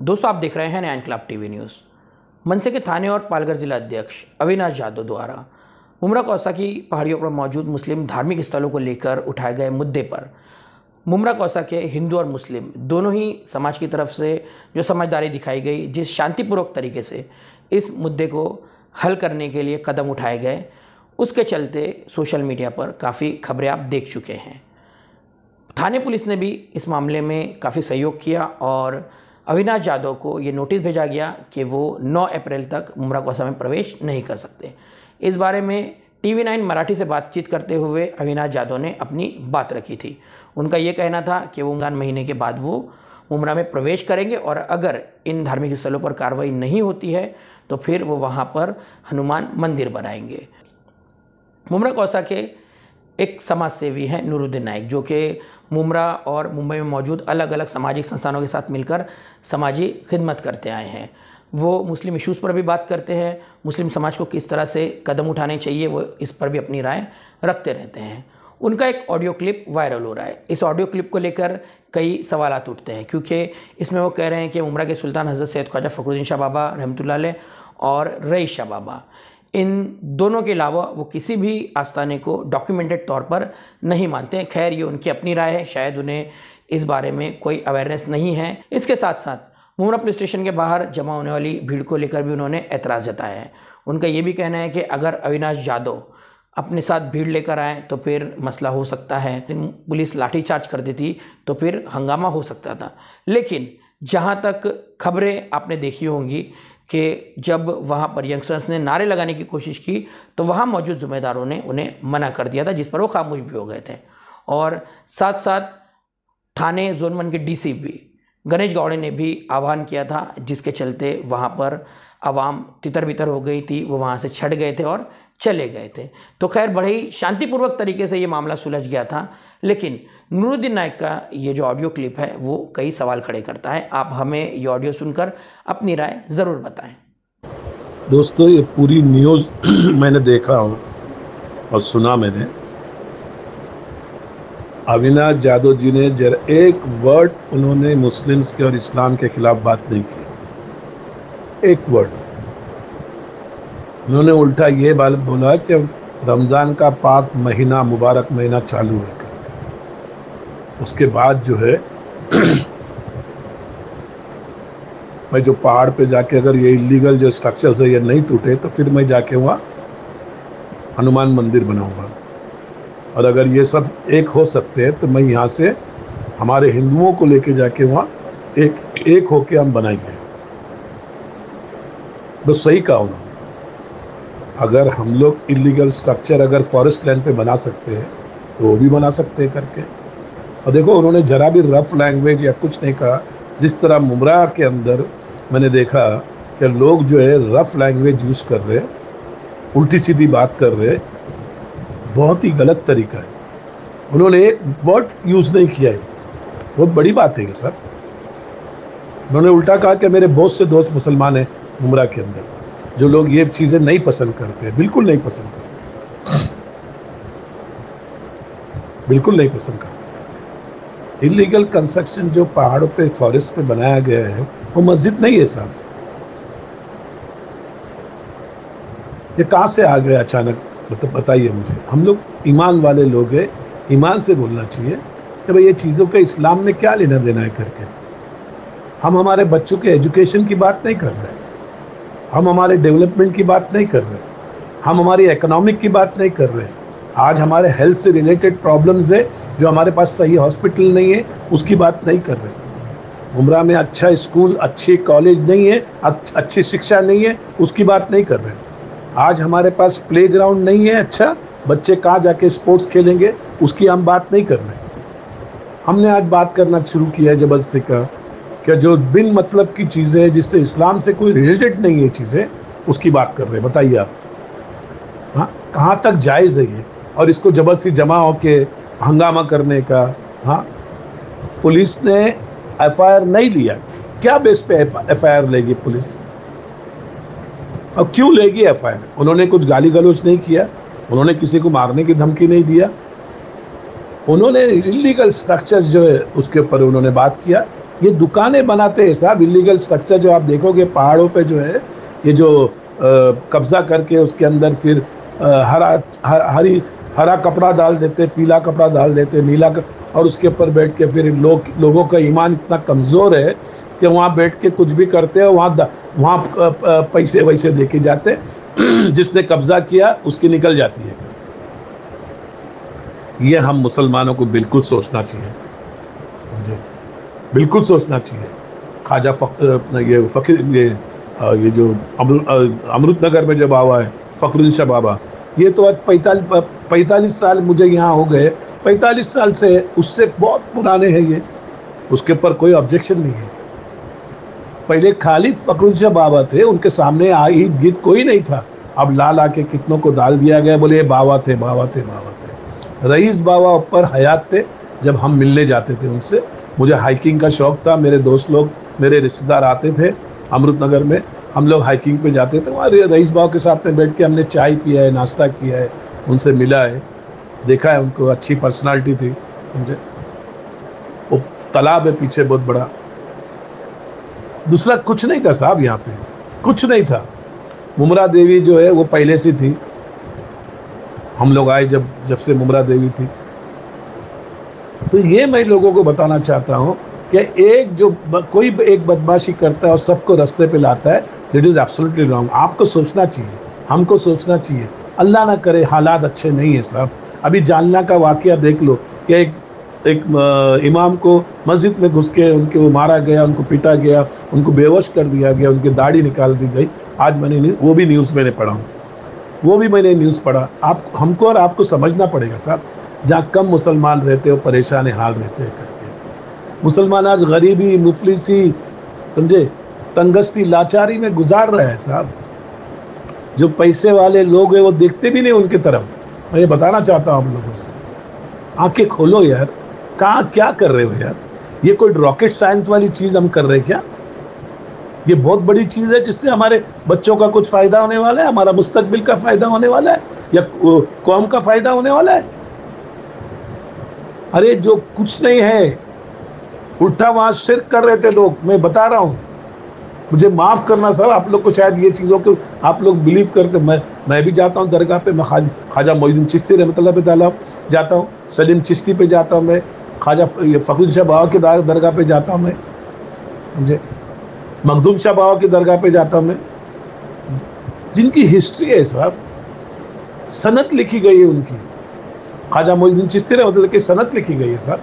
दोस्तों, आप देख रहे हैं नया इनकलाब टीवी न्यूज़। मनसे के थाने और पालघर जिला अध्यक्ष अविनाश जादव द्वारा मुमरा कौसा की पहाड़ियों पर मौजूद मुस्लिम धार्मिक स्थलों को लेकर उठाए गए मुद्दे पर मुमरा कौसा के हिंदू और मुस्लिम दोनों ही समाज की तरफ से जो समझदारी दिखाई गई, जिस शांतिपूर्वक तरीके से इस मुद्दे को हल करने के लिए कदम उठाए गए, उसके चलते सोशल मीडिया पर काफ़ी खबरें आप देख चुके हैं। थाने पुलिस ने भी इस मामले में काफ़ी सहयोग किया और अविनाश जादव को ये नोटिस भेजा गया कि वो 9 अप्रैल तक मुमरा कौसा में प्रवेश नहीं कर सकते। इस बारे में TV9 मराठी से बातचीत करते हुए अविनाश जादव ने अपनी बात रखी थी। उनका ये कहना था कि वो रमज़ान महीने के बाद वो मुमरा में प्रवेश करेंगे और अगर इन धार्मिक स्थलों पर कार्रवाई नहीं होती है तो फिर वो वहाँ पर हनुमान मंदिर बनाएंगे। मुमरा कौसा के एक समाज सेवी हैं नूरुद्दीन नाइक, जो कि मुमरा और मुंबई में मौजूद अलग अलग सामाजिक संस्थानों के साथ मिलकर समाजी खिदमत करते आए हैं। वो मुस्लिम इश्यूज़ पर भी बात करते हैं, मुस्लिम समाज को किस तरह से कदम उठाने चाहिए वो इस पर भी अपनी राय रखते रहते हैं। उनका एक ऑडियो क्लिप वायरल हो रहा है। इस ऑडियो क्लिप को लेकर कई सवालात उठते हैं, क्योंकि इसमें वो कह रहे हैं कि मुमरा के सुल्तान हज़रत सैयद ख्वाजा फ़खरुद्दीन शाह बाबा रहमतुल्लाह अलैह और रईस शाह बाबा, इन दोनों के अलावा वो किसी भी आस्थाने को डॉक्यूमेंटेड तौर पर नहीं मानते हैं। खैर, ये उनकी अपनी राय है, शायद उन्हें इस बारे में कोई अवेयरनेस नहीं है। इसके साथ साथ मुमरा पुलिस स्टेशन के बाहर जमा होने वाली भीड़ को लेकर भी उन्होंने एतराज़ जताया है। उनका ये भी कहना है कि अगर अविनाश जादव अपने साथ भीड़ लेकर आए तो फिर मसला हो सकता है, पुलिस लाठीचार्ज कर देती तो फिर हंगामा हो सकता था। लेकिन जहाँ तक खबरें आपने देखी होंगी कि जब वहाँ पर यंगस्टर्स ने नारे लगाने की कोशिश की तो वहाँ मौजूद ज़िम्मेदारों ने उन्हें मना कर दिया था, जिस पर वो खामोश भी हो गए थे। और साथ साथ थाने जोन 1 के DCP गणेश गौड़े ने भी आह्वान किया था, जिसके चलते वहाँ पर आवाम तितर बितर हो गई थी, वो वहाँ से छट गए थे और चले गए थे। तो खैर, बड़े ही शांतिपूर्वक तरीके से ये मामला सुलझ गया था। लेकिन नूरुद्दीन नाइक का ये जो ऑडियो क्लिप है वो कई सवाल खड़े करता है। आप हमें ये ऑडियो सुनकर अपनी राय ज़रूर बताएं। दोस्तों, ये पूरी न्यूज़ मैंने देखा हो और सुना मैंने। अविनाश जादव जी ने जरा एक वर्ड उन्होंने मुस्लिम्स के और इस्लाम के खिलाफ बात नहीं की, एक वर्ड। उन्होंने उल्टा ये बात बोला कि रमज़ान का पाक महीना, मुबारक महीना चालू है करके। उसके बाद जो है मैं जो पहाड़ पे जाके अगर ये इलीगल जो स्ट्रक्चर्स है ये नहीं टूटे तो फिर मैं जाके वहाँ हनुमान मंदिर बनाऊंगा। और अगर ये सब एक हो सकते हैं तो मैं यहाँ से हमारे हिंदुओं को लेके जाके वहाँ एक होके हम बनाएंगे। बस सही कहा उन्होंने। अगर हम लोग इलीगल स्ट्रक्चर अगर फॉरेस्ट लैंड पे बना सकते हैं तो वो भी बना सकते हैं करके। और देखो, उन्होंने जरा भी रफ लैंग्वेज या कुछ नहीं कहा। जिस तरह मुमरा के अंदर मैंने देखा कि लोग जो है रफ लैंग्वेज यूज़ कर रहे, उल्टी सीधी बात कर रहे, बहुत ही गलत तरीका है। उन्होंने एक वर्ड यूज़ नहीं किया है, बहुत बड़ी बात है ये सर। उन्होंने उल्टा कहा कि मेरे बहुत से दोस्त मुसलमान हैं मुमरा के अंदर, जो लोग ये चीज़ें नहीं पसंद करते, बिल्कुल नहीं पसंद करते, बिल्कुल नहीं पसंद करते। इलीगल कंस्ट्रक्शन जो पहाड़ों पे फॉरेस्ट पे बनाया गया है वो मस्जिद नहीं है साहब। ये कहाँ से आ गया अचानक, मतलब बताइए मुझे। हम लोग ईमान वाले लोग हैं, ईमान से बोलना चाहिए कि भाई ये चीज़ों का इस्लाम में क्या लेना देना है करके। हम हमारे बच्चों के एजुकेशन की बात नहीं कर रहे, हम हमारे डेवलपमेंट की बात नहीं कर रहे, हम हमारी इकोनॉमिक की बात नहीं कर रहे। आज हमारे हेल्थ से रिलेटेड प्रॉब्लम्स है, जो हमारे पास सही हॉस्पिटल नहीं है, उसकी बात नहीं कर रहे। मुमरा में अच्छा स्कूल, अच्छे कॉलेज नहीं है, अच्छी शिक्षा नहीं है, उसकी बात नहीं कर रहे। आज हमारे पास प्लेग्राउंड नहीं है अच्छा, बच्चे कहाँ जाके स्पोर्ट्स खेलेंगे, उसकी हम बात नहीं कर रहे। हमने आज बात करना शुरू किया है ज़बरदस्ती का कि जो बिन मतलब की चीज़ें हैं, जिससे इस्लाम से कोई रिलेटेड नहीं है चीज़ें, उसकी बात कर रहे हैं। बताइए आप, हाँ, कहाँ तक जायज़ है ये? और इसको ज़बरदस्ती जमा होके हंगामा करने का। हाँ, पुलिस ने FIR नहीं लिया, क्या बेस पे FIR लेगी पुलिस? और क्यों लेगी FIR? उन्होंने कुछ गाली गलौज नहीं किया, उन्होंने किसी को मारने की धमकी नहीं दिया, उन्होंने इलीगल स्ट्रक्चर जो है उसके ऊपर उन्होंने बात किया ये दुकानें बनाते हैं साहब, इलीगल स्ट्रक्चर जो आप देखोगे पहाड़ों पे जो है, ये जो कब्जा करके उसके अंदर फिर हरा कपड़ा डाल देते, पीला कपड़ा डाल देते, और उसके ऊपर बैठ के फिर लोगों का ईमान इतना कमज़ोर है कि वहाँ बैठ के कुछ भी करते हैं, वहाँ पैसे वैसे दे के जाते जिसने कब्जा किया उसकी निकल जाती है। ये हम मुसलमानों को बिल्कुल सोचना चाहिए, बिल्कुल सोचना चाहिए। ख्वाजा ये जो अमृतनगर में जब आवा है फखरुद्दीन शाह बाबा, ये तो आज 45 साल मुझे यहाँ हो गए, 45 साल से, उससे बहुत पुराने हैं ये, उसके ऊपर कोई ऑब्जेक्शन नहीं है। पहले खाली फखरुद्दीन शाह बाबा थे, उनके सामने ईद गिद कोई नहीं था। अब ला के कितनों को डाल दिया गया, बोले ये बाबा थे, बाबा थे, बाबा थे। रईस बाबा ऊपर हयात थे जब हम मिलने जाते थे उनसे। मुझे हाइकिंग का शौक था, मेरे दोस्त लोग, मेरे रिश्तेदार आते थे अमृतनगर में, हम लोग हाइकिंग पे जाते थे। वहाँ रईस बाबा के साथ में बैठ के हमने चाय पिया है, नाश्ता किया है, उनसे मिला है, देखा है उनको, अच्छी पर्सनालिटी थी। मुझे वो तालाब है पीछे बहुत बड़ा, दूसरा कुछ नहीं था साहब, यहाँ पे कुछ नहीं था। मुमरा देवी जो है वो पहले से थी, हम लोग आए जब से मुमरा देवी थी। तो ये मैं लोगों को बताना चाहता हूँ कि कोई एक बदमाशी करता है और सबको रास्ते पे लाता है, दैट इज एब्सोल्युटली रॉन्ग। आपको सोचना चाहिए, हमको सोचना चाहिए। अल्लाह ना करे हालात अच्छे नहीं है साहब। अभी जालना का वाकया देख लो कि एक इमाम को मस्जिद में घुस के उनको मारा गया, उनको पीटा गया, उनको बेहोश कर दिया गया, उनकी दाढ़ी निकाल दी गई। आज मैंने वो भी न्यूज़ मैंने पढ़ा हूँ, वो भी मैंने न्यूज़ पढ़ा। हमको और आपको समझना पड़ेगा साहब, जहाँ कम मुसलमान रहते हो, परेशान हाल रहते हैं करके। मुसलमान आज गरीबी, मुफलिसी, समझे, तंगस्ती, लाचारी में गुजार रहा है साहब। जो पैसे वाले लोग हैं वो देखते भी नहीं उनकी तरफ। मैं ये बताना चाहता हूँ आप लोगों से, आंखें खोलो यार, कहाँ क्या कर रहे हो यार? ये कोई रॉकेट साइंस वाली चीज़ हम कर रहे हैं क्या? ये बहुत बड़ी चीज़ है जिससे हमारे बच्चों का कुछ फ़ायदा होने वाला है, हमारा मुस्तकबिल का फ़ायदा होने वाला है, या कौम का फ़ायदा होने वाला है। अरे जो कुछ नहीं है, उल्टा वहाँ शिर्क कर रहे थे लोग। मैं बता रहा हूँ, मुझे माफ़ करना साहब, आप लोग को शायद ये चीज़ों को आप लोग बिलीव करते। मैं भी जाता हूँ दरगाह पे, मैं ख्वाजा मोइनुद्दीन चिश्ती रहमतुल्लाह तआला जाता हूँ, सलीम चिश्ती पे जाता हूँ, मैं ख्वाजा फखरुद्दीन शाह बाबा के दरगाह पे जाता हूँ, मैं समझे, मखदूम शाह बाबा की दरगाह पे जाता हूँ मैं, जिनकी हिस्ट्री है साहब, सनत लिखी गई है उनकी। ख्वाजा मोइनुद्दीन चिश्ती रहमतुल्लाह की सनत लिखी गई है साहब।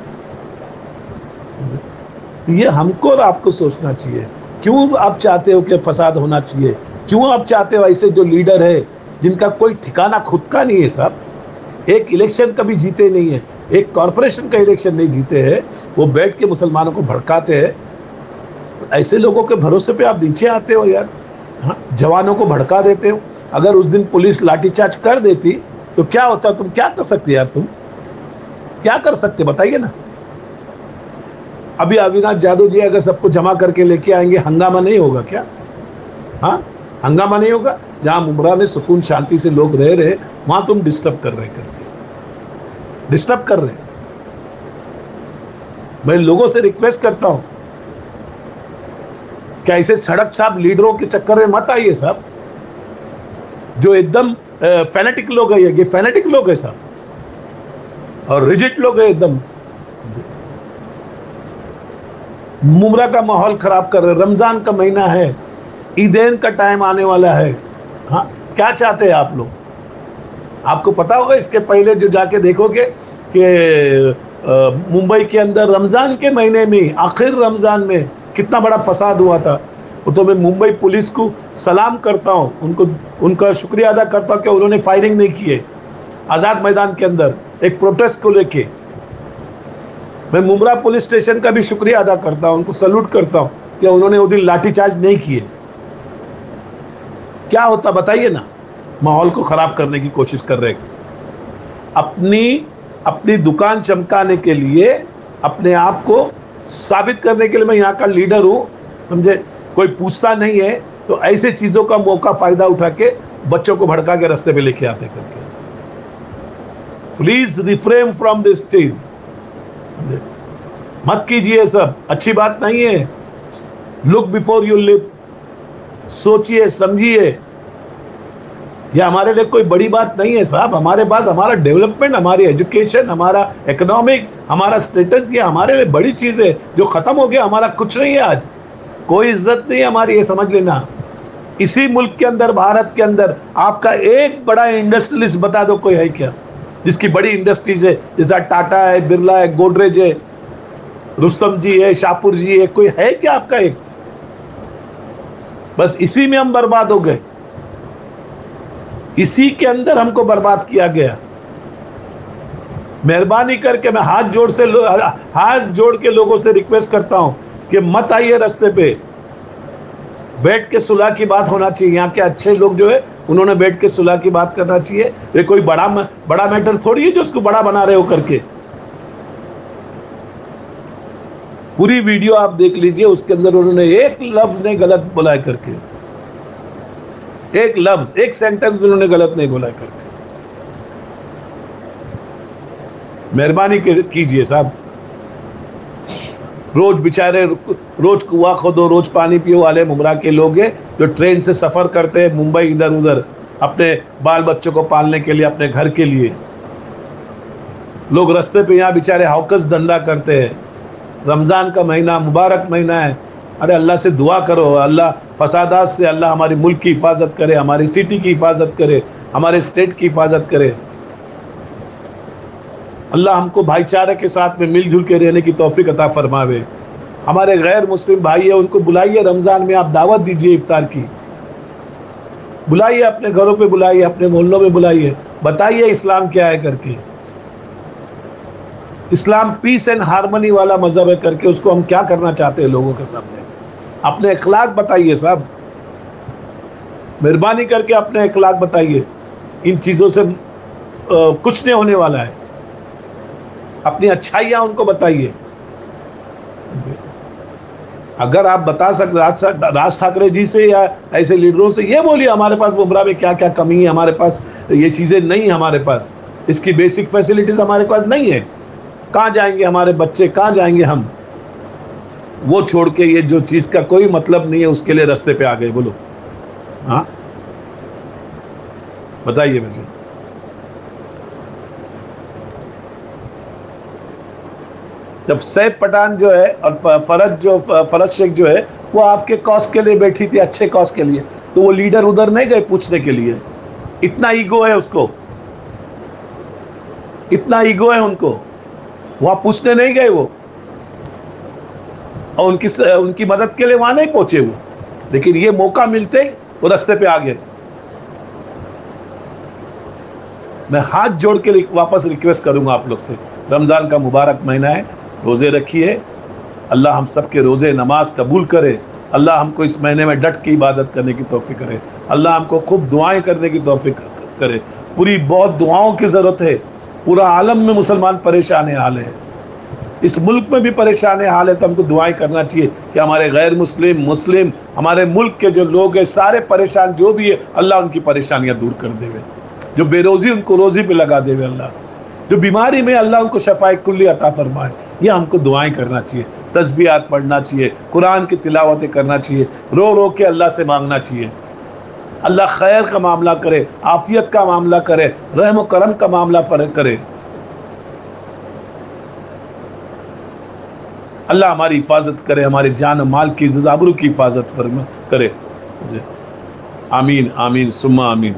ये हमको और आपको सोचना चाहिए। क्यों आप चाहते हो कि फसाद होना चाहिए? क्यों आप चाहते हो ऐसे जो लीडर है जिनका कोई ठिकाना खुद का नहीं है साहब, एक इलेक्शन कभी जीते नहीं है, एक कॉरपोरेशन का इलेक्शन नहीं जीते हैं, वो बैठ के मुसलमानों को भड़काते हैं। ऐसे लोगों के भरोसे पे आप नीचे आते हो यार। हाँ, जवानों को भड़का देते हो। अगर उस दिन पुलिस लाठीचार्ज कर देती तो क्या होता? तुम क्या कर सकते यार? तुम क्या कर सकते बताइए ना। अभी अविनाश जादव जी अगर सबको जमा करके लेके आएंगे, हंगामा नहीं होगा क्या? हाँ, हंगामा नहीं होगा? जहां मुमरा में सुकून शांति से लोग रह रहे, वहां तुम डिस्टर्ब कर रहे, करके डिस्टर्ब कर रहे। मैं लोगों से रिक्वेस्ट करता हूं कि ऐसे सड़क साहब लीडरों के चक्कर में मत आइए साहब, जो एकदम फैनेटिक लोग है, ये फैनेटिक लोग है साहब, और रिजिड लोग है एकदम। मुमरा का माहौल खराब कर रहे। रमजान का महीना है, ईदैन का टाइम आने वाला है। हाँ, क्या चाहते हैं आप लोग? आपको पता होगा, इसके पहले जो जाके देखोगे कि मुंबई के अंदर रमजान के महीने में, आखिर रमजान में कितना बड़ा फसाद हुआ था। तो मैं मुंबई पुलिस को सलाम करता हूँ, उनका शुक्रिया अदा करता हूँ कि उन्होंने फायरिंग नहीं की है आज़ाद मैदान के अंदर एक प्रोटेस्ट को लेके। मैं मुमरा पुलिस स्टेशन का भी शुक्रिया अदा करता हूं, उनको सैल्यूट करता हूं कि उन्होंने वो दिन लाठीचार्ज नहीं किए। क्या होता बताइए ना? माहौल को खराब करने की कोशिश कर रहे, अपनी दुकान चमकाने के लिए, अपने आप को साबित करने के लिए मैं यहाँ का लीडर हूँ, समझे, कोई पूछता नहीं है। तो ऐसे चीजों का मौका फायदा उठा के बच्चों को भड़का के रास्ते पे लेके आते करके। प्लीज रिफ्रेन फ्रॉम दिस चीज। मत कीजिए, सब अच्छी बात नहीं है। लुक बिफोर यू लिव, सोचिए समझिए। यह हमारे लिए कोई बड़ी बात नहीं है साहब। हमारे पास हमारा डेवलपमेंट, हमारी एजुकेशन, हमारा इकोनॉमिक, हमारा स्टेटस, ये हमारे लिए बड़ी चीज है। जो खत्म हो गया हमारा कुछ नहीं है, आज कोई इज्जत नहीं है हमारी, ये समझ लेना। इसी मुल्क के अंदर, भारत के अंदर आपका एक बड़ा इंडस्ट्रियलिस्ट बता दो, कोई है क्या जिसकी बड़ी इंडस्ट्रीज है? जैसा टाटा है, बिरला है, गोदरेज है, रुस्तम जी है, शाहपुर जी है, कोई है क्या आपका एक? बस इसी में हम बर्बाद हो गए, इसी के अंदर हमको बर्बाद किया गया। मेहरबानी करके मैं हाथ जोड़ के लोगों से रिक्वेस्ट करता हूं कि मत आइए रास्ते पे। बैठ के सुलह की बात होना चाहिए। यहाँ के अच्छे लोग जो है उन्होंने बैठ के सुलह की बात करना चाहिए। ये कोई बड़ा मैटर थोड़ी है जो उसको बड़ा बना रहे हो करके। पूरी वीडियो आप देख लीजिए, उसके अंदर उन्होंने एक लफ्ज नहीं गलत बोला है करके, एक लफ्ज, एक सेंटेंस उन्होंने गलत नहीं बोला है करके। मेहरबानी कीजिए साहब। रोज बेचारे, रोज कुआं खोदो, रोज पानी पियो वाले मुमरा के लोग हैं जो ट्रेन से सफर करते हैं मुंबई इधर उधर अपने बाल बच्चों को पालने के लिए, अपने घर के लिए। लोग रास्ते पे यहाँ बेचारे हॉकस धंधा करते हैं। रमजान का महीना, मुबारक महीना है। अरे अल्लाह से दुआ करो, अल्लाह फसादात से अल्लाह हमारे मुल्क की हिफाजत करे, हमारी सिटी की हिफाजत करे, हमारे स्टेट की हिफाजत करे। अल्लाह हमको भाईचारे के साथ में मिलजुल के रहने की तौफीक अता फरमावे। हमारे गैर मुस्लिम भाई है, उनको बुलाइए, रमजान में आप दावत दीजिए इफ्तार की। बुलाइए, अपने घरों पे बुलाइए, अपने मोहल्लों में बुलाइए, बताइए इस्लाम क्या है करके। इस्लाम पीस एंड हार्मनी वाला मजहब है करके उसको हम क्या करना चाहते हैं लोगों के सामने। अपने अखलाक बताइए साहब, मेहरबानी करके अपने अखलाक बताइए। इन चीज़ों से कुछ नहीं होने वाला है। अपनी अच्छाइयाँ उनको बताइए। अगर आप बता सकते राज ठाकरे जी से या ऐसे लीडरों से ये बोलिए हमारे पास बुमराह में क्या क्या कमी है, हमारे पास ये चीज़ें नहीं, हमारे पास इसकी बेसिक फैसिलिटीज हमारे पास नहीं है। कहाँ जाएंगे हमारे बच्चे, कहाँ जाएंगे हम? वो छोड़ के ये जो चीज़ का कोई मतलब नहीं है उसके लिए रास्ते पे आ गए। बोलो हाँ, बताइए मुझे। जब सैफ पठान जो है और फरज शेख जो है वो आपके कॉज के लिए बैठी थी, अच्छे कॉज के लिए, तो वो लीडर उधर नहीं गए पूछने के लिए। इतना ईगो है उसको, इतना ईगो है उनको, वहां पूछने नहीं गए वो, और उनकी मदद के लिए वहां नहीं पहुंचे वो। लेकिन ये मौका मिलते वो रास्ते पे आ गए। मैं हाथ जोड़ के वापस रिक्वेस्ट करूंगा आप लोग से, रमजान का मुबारक महीना है, रोजे रखिए। अल्लाह हम सब के रोजे नमाज कबूल करे। अल्लाह हमको इस महीने में डट के इबादत करने की तौफीक करे। अल्लाह हमको खूब दुआएं करने की तौफीक करे। पूरी बहुत दुआओं की ज़रूरत है। पूरा आलम में मुसलमान परेशान हाल है, इस मुल्क में भी परेशान हाल है। तो हमको दुआएं करना चाहिए कि हमारे गैर मुस्लिम हमारे मुल्क के जो लोग हैं सारे परेशान जो भी है, अल्लाह उनकी परेशानियाँ दूर कर देवे। जो बेरोज़ी उनको रोज़ी पे लगा देवे अल्लाह। जो बीमारी में अल्लाह उनको शफाए कुल्ली अता फरमाए। ये हमको दुआएं करना चाहिए, तस्बीहात पढ़ना चाहिए, कुरान की तिलावतें करना चाहिए, रो रो के अल्लाह से मांगना चाहिए। अल्लाह खैर का मामला करे, आफियत का मामला करे, रहम करम का मामला करे। अल्लाह हमारी हिफाजत करे, हमारे जान माल की इज्जत आबरू की हिफाजत करे। आमीन आमीन सुम्मा आमीन।